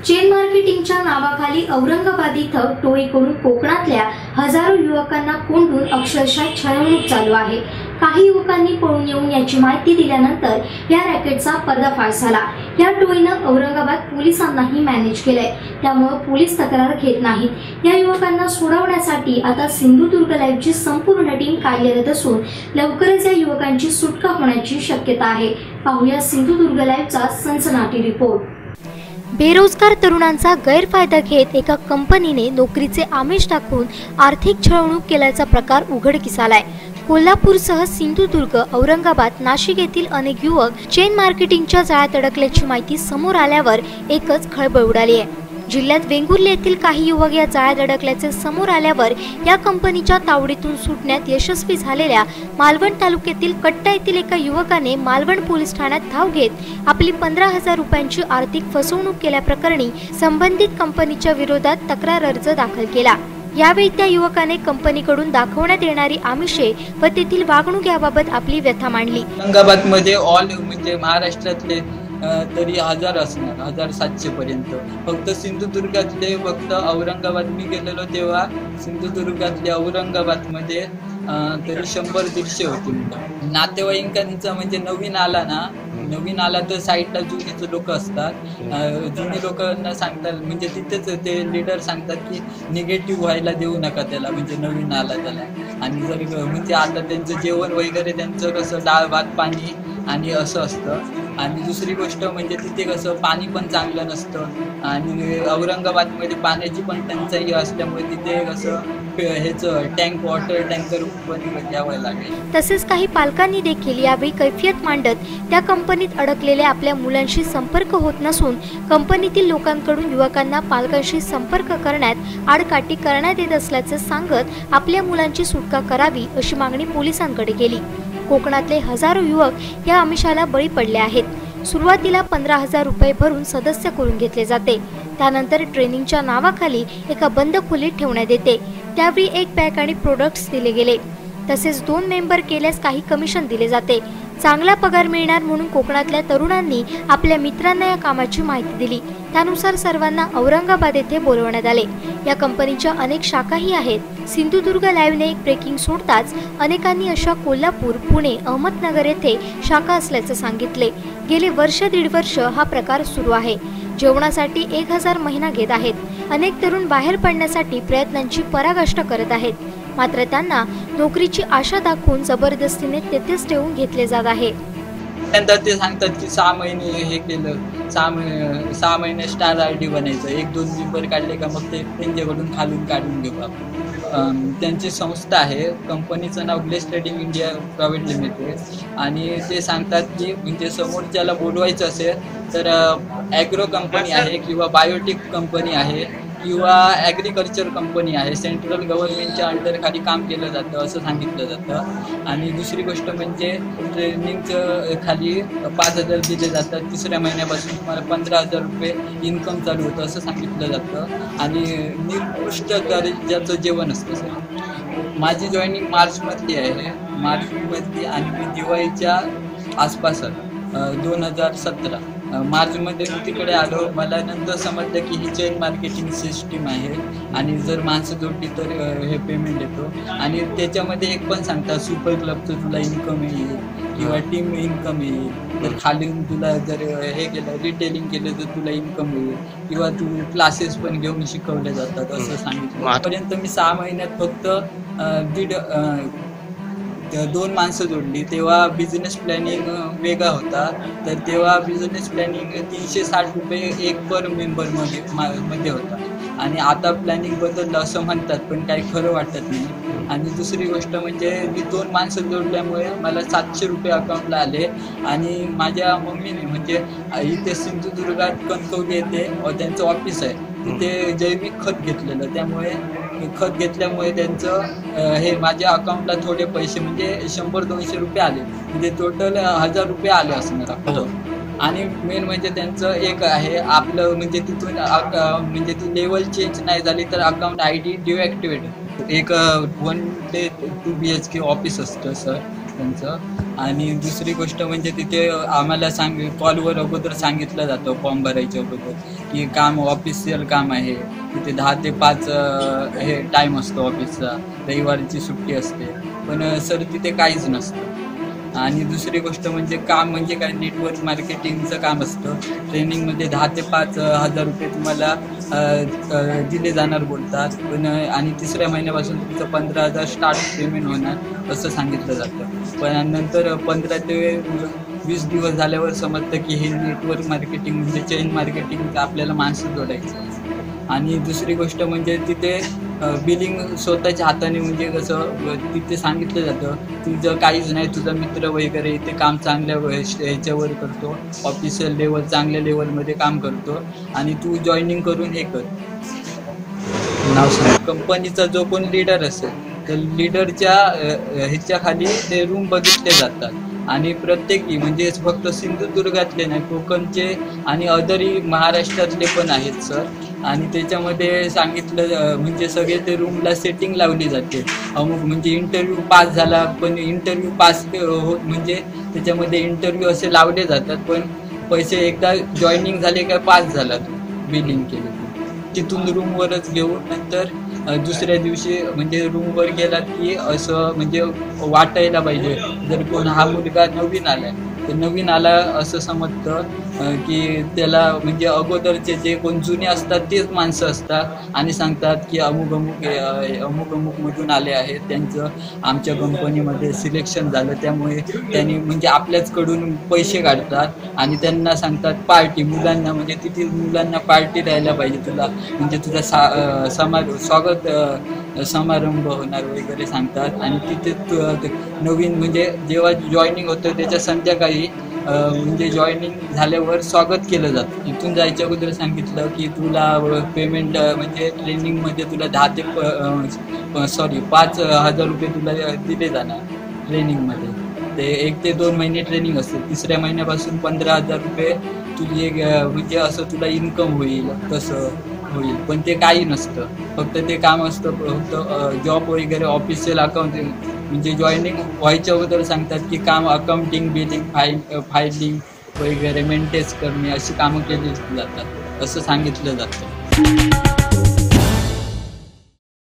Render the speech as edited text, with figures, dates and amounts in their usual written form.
Chain मार्केटिंगच्या नावाखाली औरंगाबाद इथं टोळीकडून कोकणातल्या हजारो युवकांना कोंडून अक्षरशः छळवणूक चालू आहे। काही युवकांनी पळून येऊन याची माहिती दिल्यानंतर या रॅकेटचा पर्दाफाश झाला। या टोळीनं औरंगाबाद पोलिसांनाही मॅनेज केलंय, त्यामुळे पोलीस तक्रार घेत नाहीत। या युवकांना सोडवण्यासाठी आता सिंधुदुर्ग लाईव्हची संपूर्ण टीम कार्यरत असून लवकरच या युवकांची सुटका होण्याची शक्यता आहे। पाहूया सिंधुदुर्ग लाईव्हचा सनसनाटी रिपोर्ट। बेरोजगार तरुणांचा गैरफायदा घेत एका कंपनीने नोकरीचे आमिष दाखवून आर्थिक छळवणूक केल्याचा प्रकार उघडकीस आलाय। कोल्हापूरसह सिंधुदुर्ग, औरंगाबाद, नाशिक येथील अनेक युवक चेन मार्केटिंगच्या जाळ्यात अडकल्याची माहिती समोर आल्यावर एकच खळबळ उडाली आहे। जिल्ह्यात वेंगुर्ले येथील काही युवक या जाळ्यात अडकल्याचे समोर आल्यावर या कंपनीच्या तावडीतून सुटण्यात यशस्वी झालेल्या मालवण तालुक्यातील कट्टा येथील एका युवकाने मालवण पोलीस ठाण्यात धाव घेत आपली 15,000 रुपयांची आर्थिक फसवणूक केल्याप्रकरणी संबंधित कंपनीच्या विरोधात तक्रार अर्ज दाखल केला। यावेळी त्या युवकाने कंपनीकडून दाखवण्यात येणारी आमिषे व तेथील वागणूक याबाबत आपली व्यथा मांडली। औरंगाबादमध्ये ऑल म्हणजे महाराष्ट्रातले तरी 1000 असणार, 1700 पर्यंत। फक्त सिंधुदुर्गातले फक्त औरंगाबाद मी गेलेलो तेव्हा सिंधुदुर्गातले औरंगाबादमध्ये तरी 100-150 होते मुलं। नातेवाईकांचा म्हणजे नवीन आला तर साईडला जुनीचे लोक असतात, जुनी लोकांना सांगतात म्हणजे तिथेच ते लीडर सांगतात की निगेटिव्ह व्हायला देऊ नका त्याला, म्हणजे नवीन आला त्याला। आणि जर म्हणजे आता त्यांचं जेवण वगैरे त्यांचं कसं डाळ भात पाणी आणि असं असतं। आणि दुसरी गोष्ट म्हणजे तिथे कसं पाणी पण चांगलं नसतं आणि औरंगाबादमध्ये पाण्याची पण टंचाई असल्यामुळे तिथे कसं ह्याचं वॉटर टँकर पण घ्यावं लागेल। तसेच काही पालकांनी देखील यावेळी कैफियत मांडत त्या कंपनीत अडकलेल्या आपल्या मुलांशी संपर्क होत नसून कंपनीतील लोकांकडून युवकांना पालकांशी संपर्क करण्यात आडकाठी करण्यात येत असल्याचे सांगत आपल्या मुलांची सुटका करावी अशी मागणी पोलिसांकडे केली। कोकणातले हजारो युवक या आमिषाला बळी पडले आहेत। सुरुवातीला 15,000 रुपये भरून सदस्य करून घेतले जाते, त्यानंतर ट्रेनिंगच्या नावाखाली एका बंद खोलीत ठेवण्यात येते। त्यावेळी एक पॅक आणि प्रोडक्ट्स दिले गेले, तसेच 2 मेंबर केल्यास काही कमिशन दिले जाते। चांगला पगार मिळणार म्हणून कोकणातल्या तरुणांनी आपल्या मित्रांना या कामाची माहिती दिली, त्यानुसार सर्वांना औरंगाबाद येथे बोलवण्यात आले। या कंपनीच्या अनेक शाखाही आहेत। सिंधुदुर्ग लाईव्हने एक ब्रेकिंग सोडताच अनेकांनी अशा कोल्हापूर, पुणे, अहमदनगर येथे शाखा असल्याचे सांगितले। गेले 1-1.5 वर्ष हा प्रकार सुरू आहे। जेवणासाठी 1000 महिना घेत आहेत। अनेक तरुण बाहेर पडण्यासाठी प्रयत्नांची पराकाष्ठा करत आहेत, मात्र त्यांना नोकरीची आशा दाखवून जबरदस्तीने तेथेच ठेवून घेतले जात आहे। त्यानंतर ते सांगतात की 6 महिने हे केलं, 6 महिने स्टार आयडी बनायचं, 1-2 मेंबर काढले का मग ते त्यांच्याकडून खालून काढून घेऊ आपण। त्यांची संस्था आहे, कंपनीचं नाव Glace Trading India Private Limited. आणि ते सांगतात की म्हणजे समोरच्याला बोलवायचं असेल तर ॲग्रो कंपनी आहे किंवा बायोटेक कंपनी आहे किंवा ॲग्रिकल्चर कंपनी आहे, सेंट्रल गव्हर्नमेंटच्या अंडर खाली काम केलं जातं असं सांगितलं जातं। आणि दुसरी गोष्ट म्हणजे ट्रेनिंगचं खाली 5,000 दिले जातात, 3ऱ्या महिन्यापासून तुम्हाला 15,000 रुपये इन्कम चालू होतं असं सांगितलं जातं। आणि निकृष्ट दर्जाचं जेवण असतं सर। माझी जॉईनिंग मार्चमधली आहे, मार्चमधली, आणि मी दिवाळीच्या आसपास 2017 मार्चमध्ये मी तिकडे आलो। मला नंतर समजलं की ही चेन मार्केटिंग सिस्टीम आहे आणि जर माणसं जोडली तर हे पेमेंट येतो। आणि त्याच्यामध्ये एक पण सांगतात सुपर क्लबचं तुला इन्कम येईल किंवा टीम इन्कम येईल, तर खालून तुला जर हे केलं रिटेलिंग केलं तर तुला इन्कम येईल किंवा तू क्लासेस पण घेऊन शिकवले जातात असं सांगितलं। आतापर्यंत मी 6 महिन्यात फक्त 2 माणसं जोडली। तेव्हा बिझनेस प्लॅनिंग वेगळा होता, तर तेव्हा बिझनेस प्लॅनिंग 360 रुपये एक पर मेंबरमध्ये होता। आणि आता प्लॅनिंग बदललं असं म्हणतात, पण काही खरं वाटत नाही। आणि दुसरी गोष्ट म्हणजे मी 2 माणसं जोडल्यामुळे मला 700 रुपये अकाउंटला आले। आणि माझ्या मम्मीने म्हणजे इथे सिंधुदुर्गात कणकवली येथे त्यांचं ऑफिस आहे, तिथे जैविक खत घेतलेलं, त्यामुळे खत घेतल्यामुळे त्यांचं हे माझ्या अकाउंटला थोडे पैसे म्हणजे 100-200 रुपये आले, म्हणजे टोटल 1000 रुपये आले असणार। आणि मेन म्हणजे त्यांचं एक आहे आपलं म्हणजे तिथून म्हणजे ती लेवल चेंज नाही झाली तर अकाउंट ID डिॲक्टिवेट। एक 1 ते 2 BHK ऑफिस असतं सर, त्यांचं. आणि दुसरी गोष्ट म्हणजे तिथे आम्हाला कॉलवर अगोदर सांगितलं जातं फॉर्म भरायच्या अगोदर की काम ऑफिशियल काम आहे. तिथे 10 ते 5 हे टाईम असतो ऑफिसचा, रविवारची सुट्टी असते. पण सर तिथे काहीच नसतं. आणि दुसरी गोष्ट म्हणजे काम म्हणजे काय, नेटवर्क मार्केटिंगचं काम असतं. ट्रेनिंगमध्ये 10 ते 5 हजार रुपये तुम्हाला दिले जाणार बोलतात. आणि तिसऱ्या महिन्यापासून तुमचं 15,000 स्टार्ट पेमेंट होणार असं सांगितलं जातं. पण नंतर 15 ते 20 दिवस झाल्यावर समजतं की हे नेटवर्क मार्केटिंग म्हणजे चेन मार्केटिंग आपल्याला माणसं जोडायचं. आणि दुसरी गोष्ट म्हणजे तिथे बिलिंग स्वतःच्या हाताने, म्हणजे कसं तिथे सांगितलं जातं तुझं काहीच नाही, तुझा मित्र वगैरे इथे काम चांगल्या ह्याच्यावर करतो, ऑफिशियल लेवल चांगल्या लेवलमध्ये काम करतो आणि तू जॉईनिंग करून हे कर. नाव सांग. कंपनीचा जो कोण लीडर असेल तर लीडरच्या ह्याच्या खाली ते रूम बघितले जातात. आणि प्रत्येकी म्हणजे फक्त सिंधुदुर्गातले नाही, कोकणचे आणि अदरही महाराष्ट्रातले पण आहेत सर. आणि त्याच्यामध्ये सांगितलं म्हणजे सगळे ते रूमला सेटिंग लावली जाते. अमुक म्हणजे इंटरव्ह्यू पास झाला, पण इंटरव्ह्यू पास होत म्हणजे त्याच्यामध्ये इंटरव्ह्यू असे लावले जातात. पण पैसे एकदा जॉईनिंग झाले का पास झाला तू, बिलिंग केलं तिथून रूमवरच घेऊन नंतर दुसऱ्या दिवशी म्हणजे रूमवर गेलात की असं म्हणजे वाटायला पाहिजे. जर कोण हा मुलगा नवीन आलाय तर नवीन आला असं समजतं की त्याला म्हणजे अगोदरचे जे कोण जुने असतात तेच माणसं असतात आणि सांगतात की अमुक अमुक मधून आले आहेत, त्यांचं आमच्या कंपनीमध्ये सिलेक्शन झालं, त्यामुळे त्यांनी म्हणजे आपल्याचकडून पैसे काढतात आणि त्यांना सांगतात पार्टी, मुलांना म्हणजे तिथे मुलांना पार्टी द्यायला पाहिजे तुला, म्हणजे तुझा स्वागत समारंभ होणार वगैरे सांगतात. आणि तिथे नवीन म्हणजे जेव्हा जॉईनिंग होतं त्याच्या संध्याकाळी म्हणजे जॉईनिंग झाल्यावर स्वागत केलं जातं. इथून जायच्या अगोदर सांगितलं की तुला पेमेंट म्हणजे ट्रेनिंगमध्ये तुला 5,000 रुपये तुला दिले जाणार ट्रेनिंगमध्ये. ते 1 ते 2 महिने ट्रेनिंग असते. तिसऱ्या महिन्यापासून 15,000 रुपये तुझे म्हणजे असं तुला इन्कम होईल तसं होईल. पण ते काही नसतं, फक्त ते काम असतं फक्त जॉब वगैरे ऑफिशियल अकाउंट म्हणजे जॉईनिंग व्हायच्या अगोदर सांगतात की काम अकाउंटिंग, बिलिंग, फायलिंग वगैरे मेंटेन करणे अशी कामं केली जातात असं सांगितलं जातं.